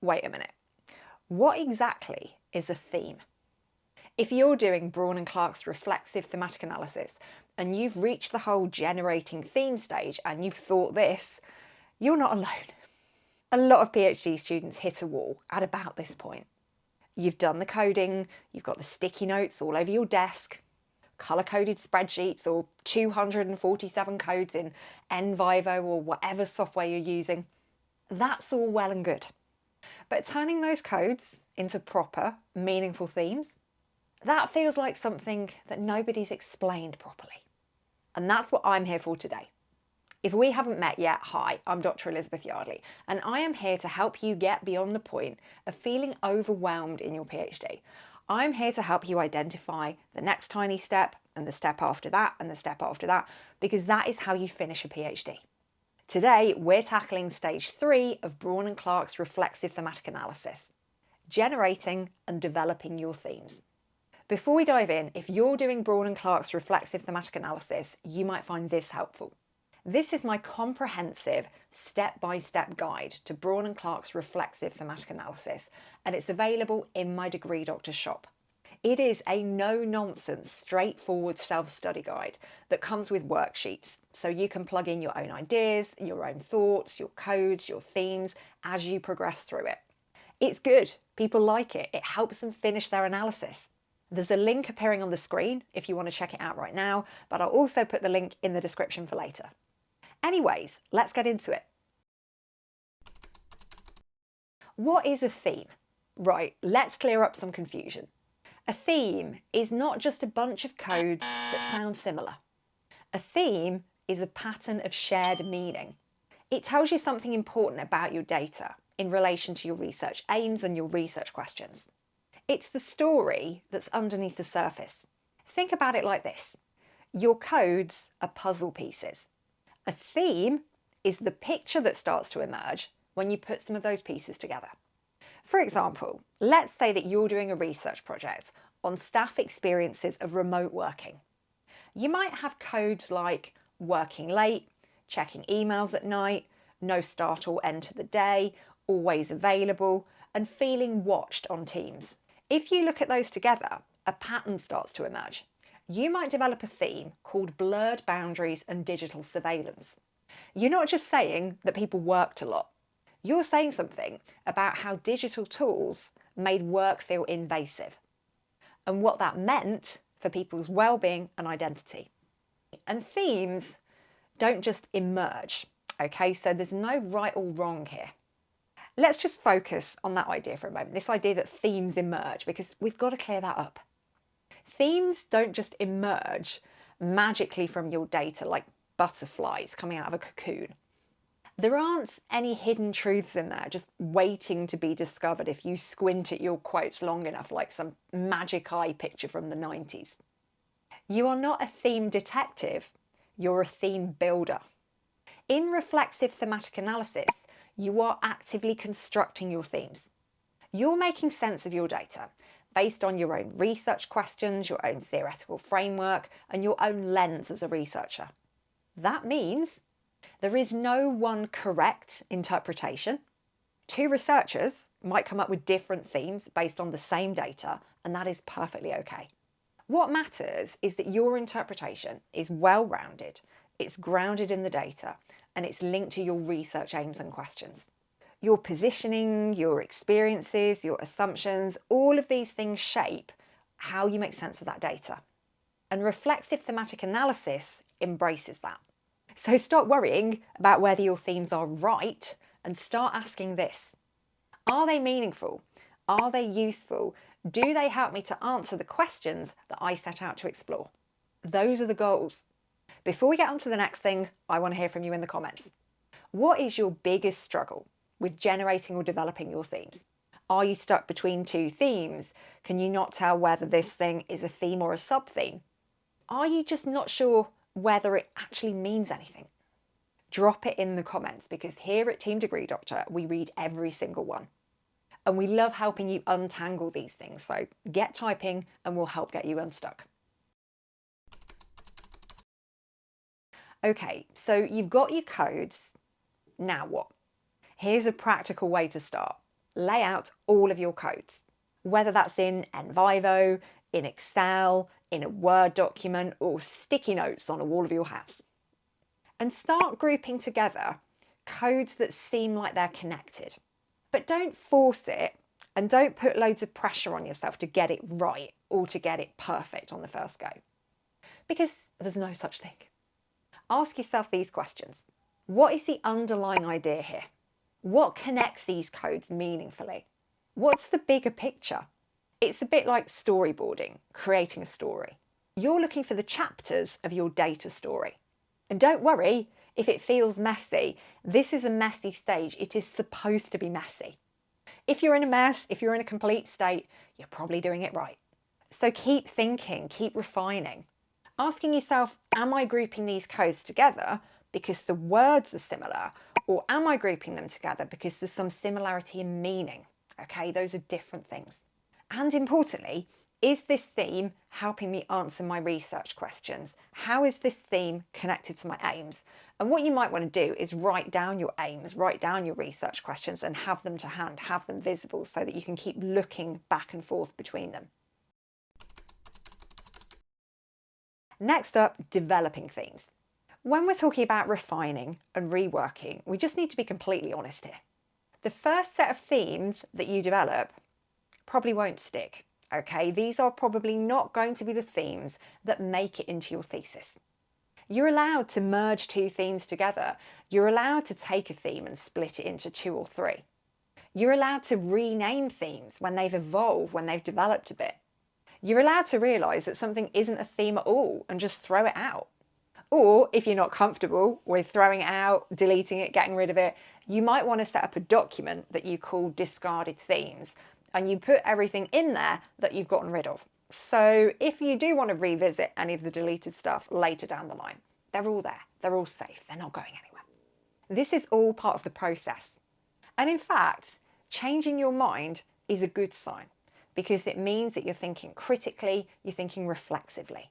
Wait a minute. What exactly is a theme? If you're doing Braun and Clarke's reflexive thematic analysis and you've reached the whole generating theme stage and you've thought this, you're not alone. A lot of PhD students hit a wall at about this point. You've done the coding, you've got the sticky notes all over your desk, colour-coded spreadsheets or 247 codes in NVivo or whatever software you're using. That's all well and good. But turning those codes into proper, meaningful themes, that feels like something that nobody's explained properly. And that's what I'm here for today. If we haven't met yet, hi, I'm Dr. Elizabeth Yardley, and I am here to help you get beyond the point of feeling overwhelmed in your PhD. I'm here to help you identify the next tiny step and the step after that and the step after that, because that is how you finish a PhD. Today, we're tackling stage 3 of Braun and Clarke's reflexive thematic analysis, generating and developing your themes. Before we dive in, if you're doing Braun and Clarke's reflexive thematic analysis, you might find this helpful. This is my comprehensive step-by-step guide to Braun and Clarke's reflexive thematic analysis, and it's available in my Degree Doctor shop. It is a no-nonsense, straightforward self-study guide that comes with worksheets, so you can plug in your own ideas, your own thoughts, your codes, your themes as you progress through it. It's good. People like it. It helps them finish their analysis. There's a link appearing on the screen if you want to check it out right now, but I'll also put the link in the description for later. Anyways, let's get into it. What is a theme? Right, let's clear up some confusion. A theme is not just a bunch of codes that sound similar. A theme is a pattern of shared meaning. It tells you something important about your data in relation to your research aims and your research questions. It's the story that's underneath the surface. Think about it like this. Your codes are puzzle pieces. A theme is the picture that starts to emerge when you put some of those pieces together. For example, let's say that you're doing a research project on staff experiences of remote working. You might have codes like working late, checking emails at night, no start or end to the day, always available, and feeling watched on Teams. If you look at those together, a pattern starts to emerge. You might develop a theme called blurred boundaries and digital surveillance. You're not just saying that people worked a lot. You're saying something about how digital tools made work feel invasive and what that meant for people's well-being and identity. And themes don't just emerge, okay? So there's no right or wrong here. Let's just focus on that idea for a moment, this idea that themes emerge, because we've got to clear that up. Themes don't just emerge magically from your data like butterflies coming out of a cocoon. There aren't any hidden truths in there just waiting to be discovered if you squint at your quotes long enough like some magic eye picture from the 90s. You are not a theme detective, you're a theme builder. In reflexive thematic analysis, you are actively constructing your themes. You're making sense of your data based on your own research questions, your own theoretical framework, and your own lens as a researcher. That means there is no one correct interpretation. Two researchers might come up with different themes based on the same data, and that is perfectly okay. What matters is that your interpretation is well-rounded, it's grounded in the data, and it's linked to your research aims and questions. Your positioning, your experiences, your assumptions, all of these things shape how you make sense of that data. And reflexive thematic analysis embraces that. So stop worrying about whether your themes are right and start asking this. Are they meaningful? Are they useful? Do they help me to answer the questions that I set out to explore? Those are the goals. Before we get on to the next thing, I want to hear from you in the comments. What is your biggest struggle with generating or developing your themes? Are you stuck between two themes? Can you not tell whether this thing is a theme or a sub-theme? Are you just not sure whether it actually means anything? Drop it in the comments, because here at Team Degree Doctor, we read every single one. And we love helping you untangle these things. So get typing and we'll help get you unstuck. Okay, so you've got your codes. Now what? Here's a practical way to start. lay out all of your codes, whether that's in NVivo, in Excel, in a Word document, or sticky notes on a wall of your house. And start grouping together codes that seem like they're connected. But don't force it, and don't put loads of pressure on yourself to get it right or to get it perfect on the first go, because there's no such thing. Ask yourself these questions. What is the underlying idea here? What connects these codes meaningfully? What's the bigger picture? It's a bit like storyboarding, creating a story. You're looking for the chapters of your data story. And don't worry if it feels messy. This is a messy stage. It is supposed to be messy. If you're in a mess, if you're in a complete state, you're probably doing it right. So keep thinking, keep refining. Asking yourself, am I grouping these codes together because the words are similar, or am I grouping them together because there's some similarity in meaning? Okay, those are different things. And importantly, is this theme helping me answer my research questions? How is this theme connected to my aims? And what you might want to do is write down your aims, write down your research questions and have them to hand, have them visible so that you can keep looking back and forth between them. Next up, developing themes. When we're talking about refining and reworking, we just need to be completely honest here. The first set of themes that you develop probably won't stick. Okay, these are probably not going to be the themes that make it into your thesis. You're allowed to merge two themes together. You're allowed to take a theme and split it into 2 or 3. You're allowed to rename themes when they've evolved, when they've developed a bit. You're allowed to realise that something isn't a theme at all and just throw it out. Or if you're not comfortable with throwing it out, deleting it, getting rid of it, you might want to set up a document that you call discarded themes, and you put everything in there that you've gotten rid of. So if you do want to revisit any of the deleted stuff later down the line, they're all there, they're all safe, they're not going anywhere. This is all part of the process. And in fact, changing your mind is a good sign, because it means that you're thinking critically, you're thinking reflexively.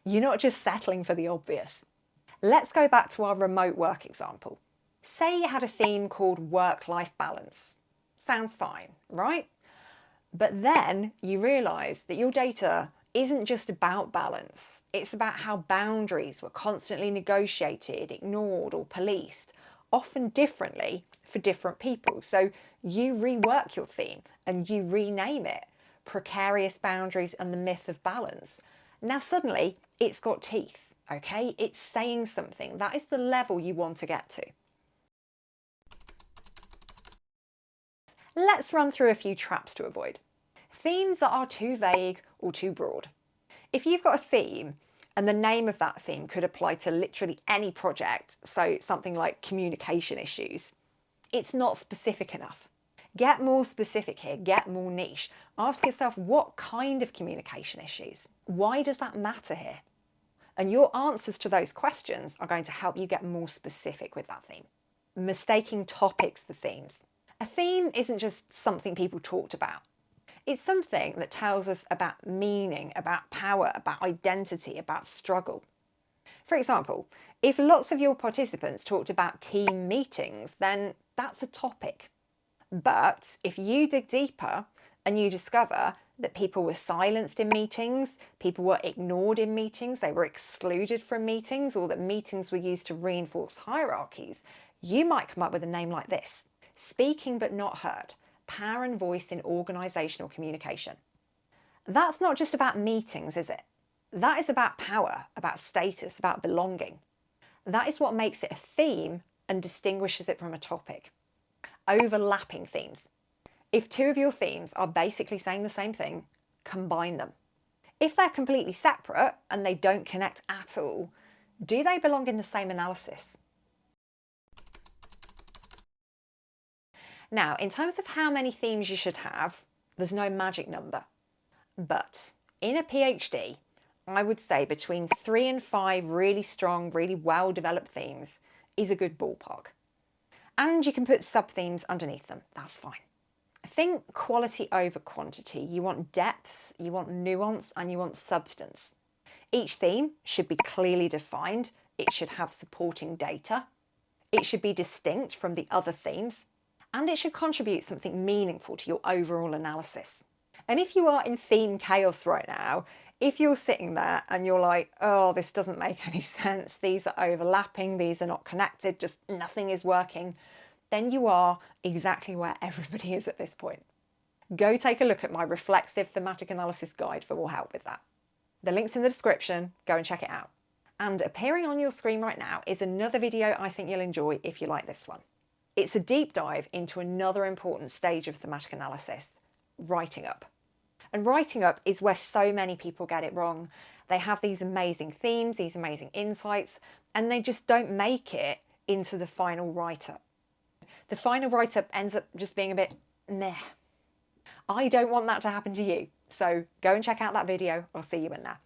You're not just settling for the obvious. Let's go back to our remote work example. Say you had a theme called work-life balance. Sounds fine, right? But then you realise that your data isn't just about balance. It's about how boundaries were constantly negotiated, ignored, or policed, often differently for different people. So you rework your theme and you rename it Precarious Boundaries and the Myth of Balance. Now suddenly it's got teeth, okay? It's saying something. That is the level you want to get to. Let's run through a few traps to avoid. Themes that are too vague or too broad. If you've got a theme and the name of that theme could apply to literally any project, so something like communication issues, it's not specific enough. Get more specific here, get more niche. Ask yourself, what kind of communication issues? Why does that matter here? And your answers to those questions are going to help you get more specific with that theme. Mistaking topics for themes. A theme isn't just something people talked about. It's something that tells us about meaning, about power, about identity, about struggle. For example, if lots of your participants talked about team meetings, then that's a topic. But if you dig deeper and you discover that people were silenced in meetings, people were ignored in meetings, they were excluded from meetings, or that meetings were used to reinforce hierarchies, you might come up with a name like this: Speaking but not heard, power and voice in organisational communication. That's not just about meetings, is it? That is about power, about status, about belonging. That is what makes it a theme and distinguishes it from a topic. Overlapping themes. If 2 of your themes are basically saying the same thing, combine them. If they're completely separate and they don't connect at all, do they belong in the same analysis? Now, in terms of how many themes you should have, there's no magic number. But in a PhD, I would say between 3 and 5 really strong, really well-developed themes is a good ballpark. And you can put sub-themes underneath them, that's fine. Think quality over quantity. You want depth, you want nuance, and you want substance. Each theme should be clearly defined. It should have supporting data. It should be distinct from the other themes. and it should contribute something meaningful to your overall analysis. And if you are in theme chaos right now, if you're sitting there and you're like, oh, this doesn't make any sense, these are overlapping, these are not connected, just nothing is working, then you are exactly where everybody is at this point. Go take a look at my Reflexive Thematic Analysis Guide for more help with that. The link's in the description, go and check it out. And appearing on your screen right now is another video I think you'll enjoy if you like this one. It's a deep dive into another important stage of thematic analysis, writing up. And writing up is where so many people get it wrong. They have these amazing themes, these amazing insights, and they just don't make it into the final write-up. The final write-up ends up just being a bit meh. I don't want that to happen to you. So go and check out that video. I'll see you in there.